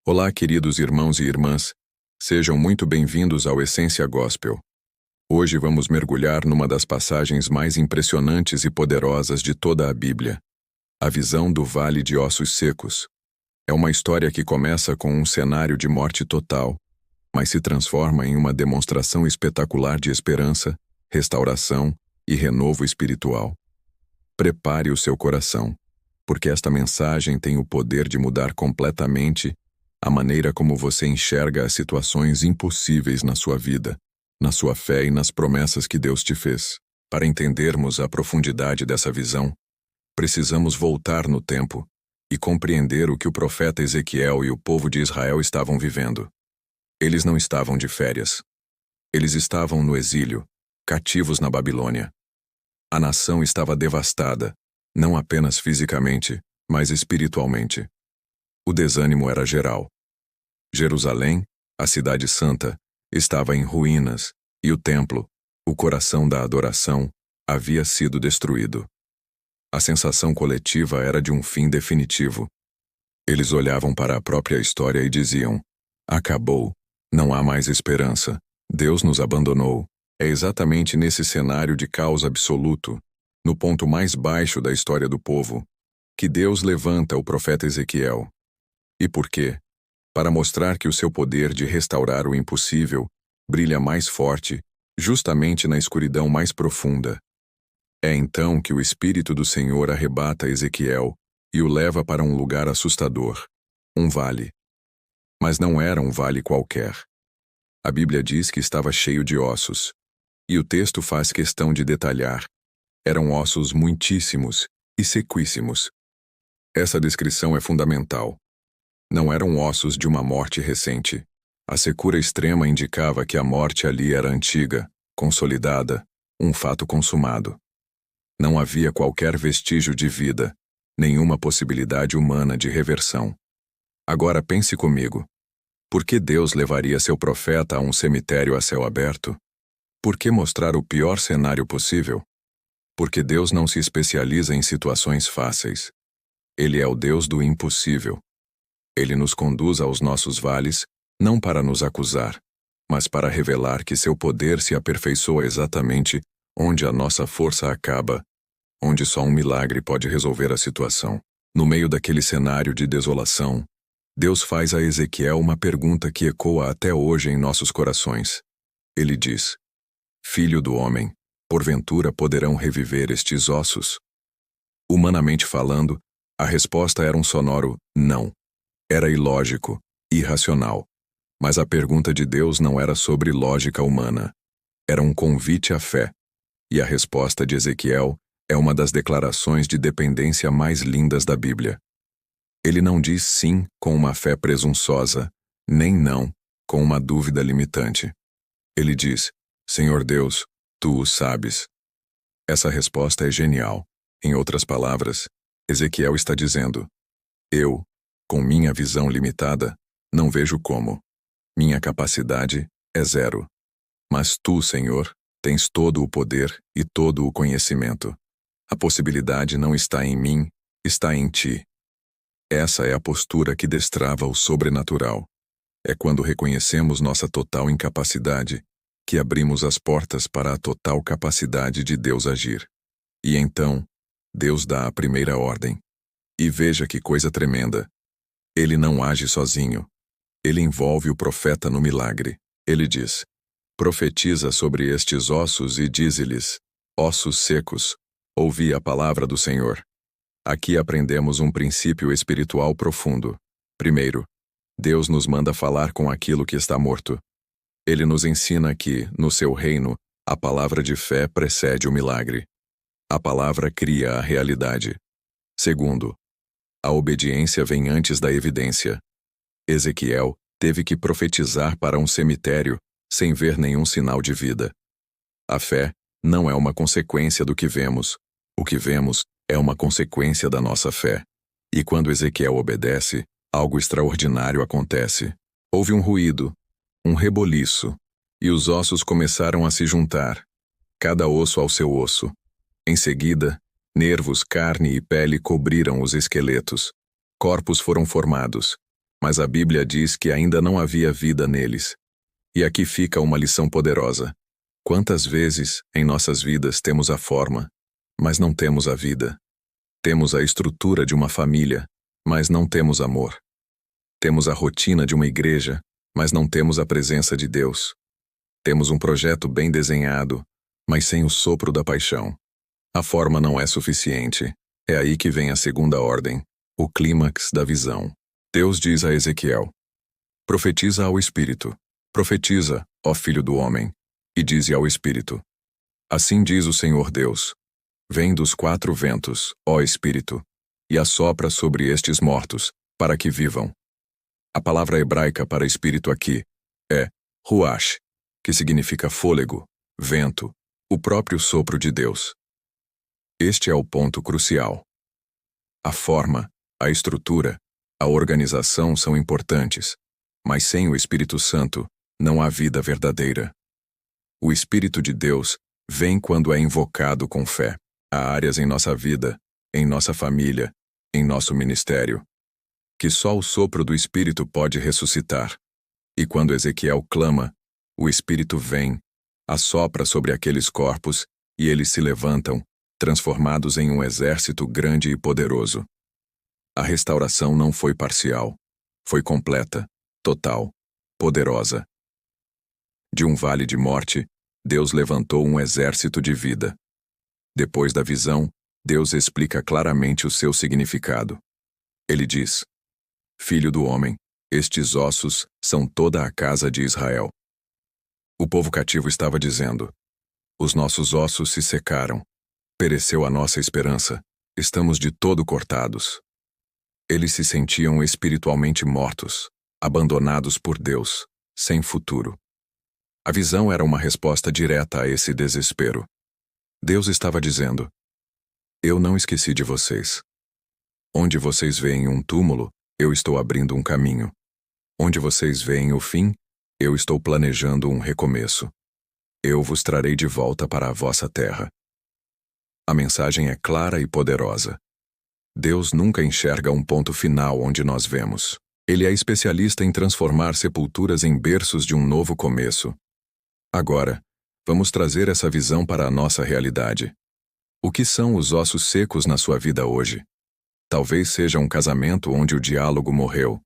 Olá, queridos irmãos e irmãs, sejam muito bem-vindos ao Essência Gospel. Hoje vamos mergulhar numa das passagens mais impressionantes e poderosas de toda a Bíblia, a visão do Vale de Ossos Secos. É uma história que começa com um cenário de morte total, mas se transforma em uma demonstração espetacular de esperança, restauração e renovo espiritual. Prepare o seu coração, porque esta mensagem tem o poder de mudar completamente a maneira como você enxerga as situações impossíveis na sua vida, na sua fé e nas promessas que Deus te fez. Para entendermos a profundidade dessa visão, precisamos voltar no tempo e compreender o que o profeta Ezequiel e o povo de Israel estavam vivendo. Eles não estavam de férias. Eles estavam no exílio, cativos na Babilônia. A nação estava devastada, não apenas fisicamente, mas espiritualmente. O desânimo era geral. Jerusalém, a cidade santa, estava em ruínas, e o templo, o coração da adoração, havia sido destruído. A sensação coletiva era de um fim definitivo. Eles olhavam para a própria história e diziam: acabou, não há mais esperança, Deus nos abandonou. É exatamente nesse cenário de caos absoluto, no ponto mais baixo da história do povo, que Deus levanta o profeta Ezequiel. E por quê? Para mostrar que o seu poder de restaurar o impossível brilha mais forte, justamente na escuridão mais profunda. É então que o Espírito do Senhor arrebata Ezequiel e o leva para um lugar assustador, um vale. Mas não era um vale qualquer. A Bíblia diz que estava cheio de ossos, e o texto faz questão de detalhar. Eram ossos muitíssimos e sequíssimos. Essa descrição é fundamental. Não eram ossos de uma morte recente. A secura extrema indicava que a morte ali era antiga, consolidada, um fato consumado. Não havia qualquer vestígio de vida, nenhuma possibilidade humana de reversão. Agora pense comigo. Por que Deus levaria seu profeta a um cemitério a céu aberto? Por que mostrar o pior cenário possível? Porque Deus não se especializa em situações fáceis. Ele é o Deus do impossível. Ele nos conduz aos nossos vales, não para nos acusar, mas para revelar que seu poder se aperfeiçoa exatamente onde a nossa força acaba, onde só um milagre pode resolver a situação. No meio daquele cenário de desolação, Deus faz a Ezequiel uma pergunta que ecoa até hoje em nossos corações. Ele diz: Filho do homem, porventura poderão reviver estes ossos? Humanamente falando, a resposta era um sonoro não. Era ilógico, irracional. Mas a pergunta de Deus não era sobre lógica humana. Era um convite à fé. E a resposta de Ezequiel é uma das declarações de dependência mais lindas da Bíblia. Ele não diz sim com uma fé presunçosa, nem não com uma dúvida limitante. Ele diz: Senhor Deus, tu o sabes. Essa resposta é genial. Em outras palavras, Ezequiel está dizendo: eu, com minha visão limitada, não vejo como. Minha capacidade é zero. Mas tu, Senhor, tens todo o poder e todo o conhecimento. A possibilidade não está em mim, está em ti. Essa é a postura que destrava o sobrenatural. É quando reconhecemos nossa total incapacidade que abrimos as portas para a total capacidade de Deus agir. E então, Deus dá a primeira ordem. E veja que coisa tremenda. Ele não age sozinho. Ele envolve o profeta no milagre. Ele diz: profetiza sobre estes ossos e dize-lhes: ossos secos, ouvi a palavra do Senhor. Aqui aprendemos um princípio espiritual profundo. Primeiro, Deus nos manda falar com aquilo que está morto. Ele nos ensina que, no seu reino, a palavra de fé precede o milagre. A palavra cria a realidade. Segundo, a obediência vem antes da evidência. Ezequiel teve que profetizar para um cemitério sem ver nenhum sinal de vida. A fé não é uma consequência do que vemos. O que vemos é uma consequência da nossa fé. E quando Ezequiel obedece, algo extraordinário acontece. Houve um ruído, um reboliço, e os ossos começaram a se juntar, cada osso ao seu osso. Em seguida, nervos, carne e pele cobriram os esqueletos. Corpos foram formados. mas a Bíblia diz que ainda não havia vida neles. E aqui fica uma lição poderosa. Quantas vezes, em nossas vidas, temos a forma, mas não temos a vida? Temos a estrutura de uma família, mas não temos amor. Temos a rotina de uma igreja, mas não temos a presença de Deus. Temos um projeto bem desenhado, mas sem o sopro da paixão. A forma não é suficiente. É aí que vem a segunda ordem, o clímax da visão. Deus diz a Ezequiel: profetiza ao Espírito. Profetiza, ó filho do homem, e dize ao Espírito: assim diz o Senhor Deus: vem dos quatro ventos, ó Espírito, e assopra sobre estes mortos, para que vivam. A palavra hebraica para espírito aqui é ruach, que significa fôlego, vento, o próprio sopro de Deus. Este é o ponto crucial. A forma, a estrutura, a organização são importantes, mas sem o Espírito Santo, não há vida verdadeira. O Espírito de Deus vem quando é invocado com fé. Há áreas em nossa vida, em nossa família, em nosso ministério, que só o sopro do Espírito pode ressuscitar. E quando Ezequiel clama, o Espírito vem, assopra sobre aqueles corpos, e eles se levantam, transformados em um exército grande e poderoso. A restauração não foi parcial, foi completa, total, poderosa. De um vale de morte, Deus levantou um exército de vida. Depois da visão, Deus explica claramente o seu significado. Ele diz: filho do homem, estes ossos são toda a casa de Israel. O povo cativo estava dizendo: os nossos ossos se secaram, pereceu a nossa esperança, estamos de todo cortados. Eles se sentiam espiritualmente mortos, abandonados por Deus, sem futuro. A visão era uma resposta direta a esse desespero. Deus estava dizendo: eu não esqueci de vocês. Onde vocês veem um túmulo, eu estou abrindo um caminho. Onde vocês veem o fim, eu estou planejando um recomeço. Eu vos trarei de volta para a vossa terra. A mensagem é clara e poderosa. Deus nunca enxerga um ponto final onde nós vemos. Ele é especialista em transformar sepulturas em berços de um novo começo. Agora, vamos trazer essa visão para a nossa realidade. O que são os ossos secos na sua vida hoje? Talvez seja um casamento onde o diálogo morreu,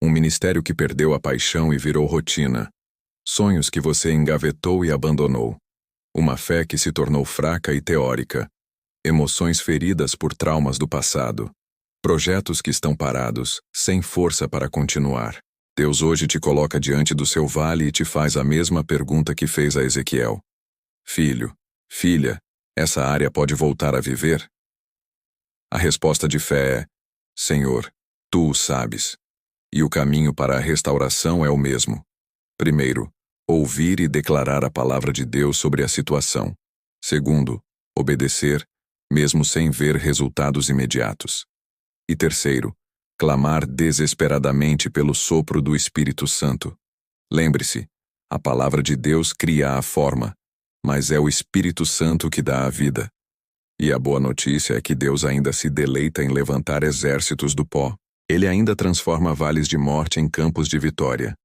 um ministério que perdeu a paixão e virou rotina, sonhos que você engavetou e abandonou, uma fé que se tornou fraca e teórica, emoções feridas por traumas do passado, projetos que estão parados, sem força para continuar. Deus hoje te coloca diante do seu vale e te faz a mesma pergunta que fez a Ezequiel: filho, filha, essa área pode voltar a viver? A resposta de fé é: Senhor, tu o sabes. E o caminho para a restauração é o mesmo. Primeiro, ouvir e declarar a palavra de Deus sobre a situação. Segundo, obedecer, mesmo sem ver resultados imediatos. E terceiro, clamar desesperadamente pelo sopro do Espírito Santo. Lembre-se, a palavra de Deus cria a forma, mas é o Espírito Santo que dá a vida. E a boa notícia é que Deus ainda se deleita em levantar exércitos do pó. Ele ainda transforma vales de morte em campos de vitória.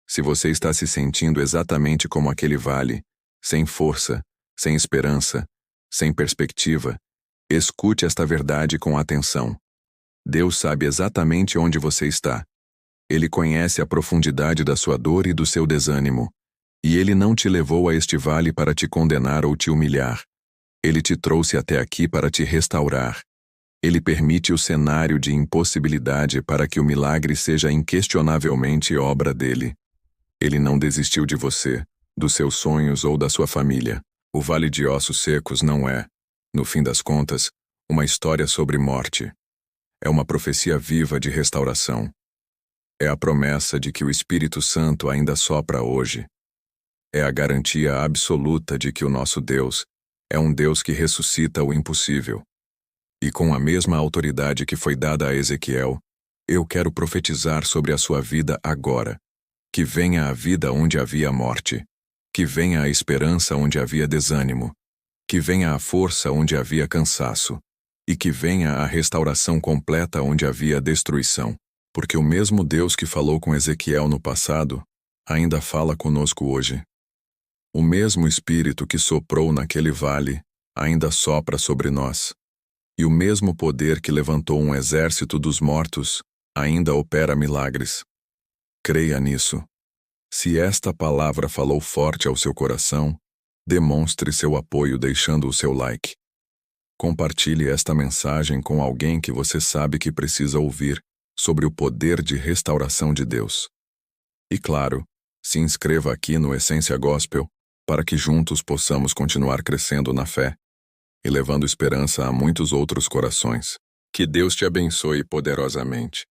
Se você está se sentindo exatamente como aquele vale, sem força, sem esperança, sem perspectiva, escute esta verdade com atenção. Deus sabe exatamente onde você está. Ele conhece a profundidade da sua dor e do seu desânimo. E Ele não te levou a este vale para te condenar ou te humilhar. Ele te trouxe até aqui para te restaurar. Ele permite o cenário de impossibilidade para que o milagre seja inquestionavelmente obra dele. Ele não desistiu de você, dos seus sonhos ou da sua família. O Vale de Ossos Secos não é, no fim das contas, uma história sobre morte. É uma profecia viva de restauração. É a promessa de que o Espírito Santo ainda sopra hoje. É a garantia absoluta de que o nosso Deus é um Deus que ressuscita o impossível. E com a mesma autoridade que foi dada a Ezequiel, eu quero profetizar sobre a sua vida agora. Que venha a vida onde havia morte. Que venha a esperança onde havia desânimo. Que venha a força onde havia cansaço. E que venha a restauração completa onde havia destruição. porque o mesmo Deus que falou com Ezequiel no passado ainda fala conosco hoje. O mesmo Espírito que soprou naquele vale ainda sopra sobre nós. E o mesmo poder que levantou um exército dos mortos ainda opera milagres. Creia nisso. Se esta palavra falou forte ao seu coração, demonstre seu apoio deixando o seu like. Compartilhe esta mensagem com alguém que você sabe que precisa ouvir sobre o poder de restauração de Deus. E claro, se inscreva aqui no Essência Gospel para que juntos possamos continuar crescendo na fé e levando esperança a muitos outros corações. Que Deus te abençoe poderosamente.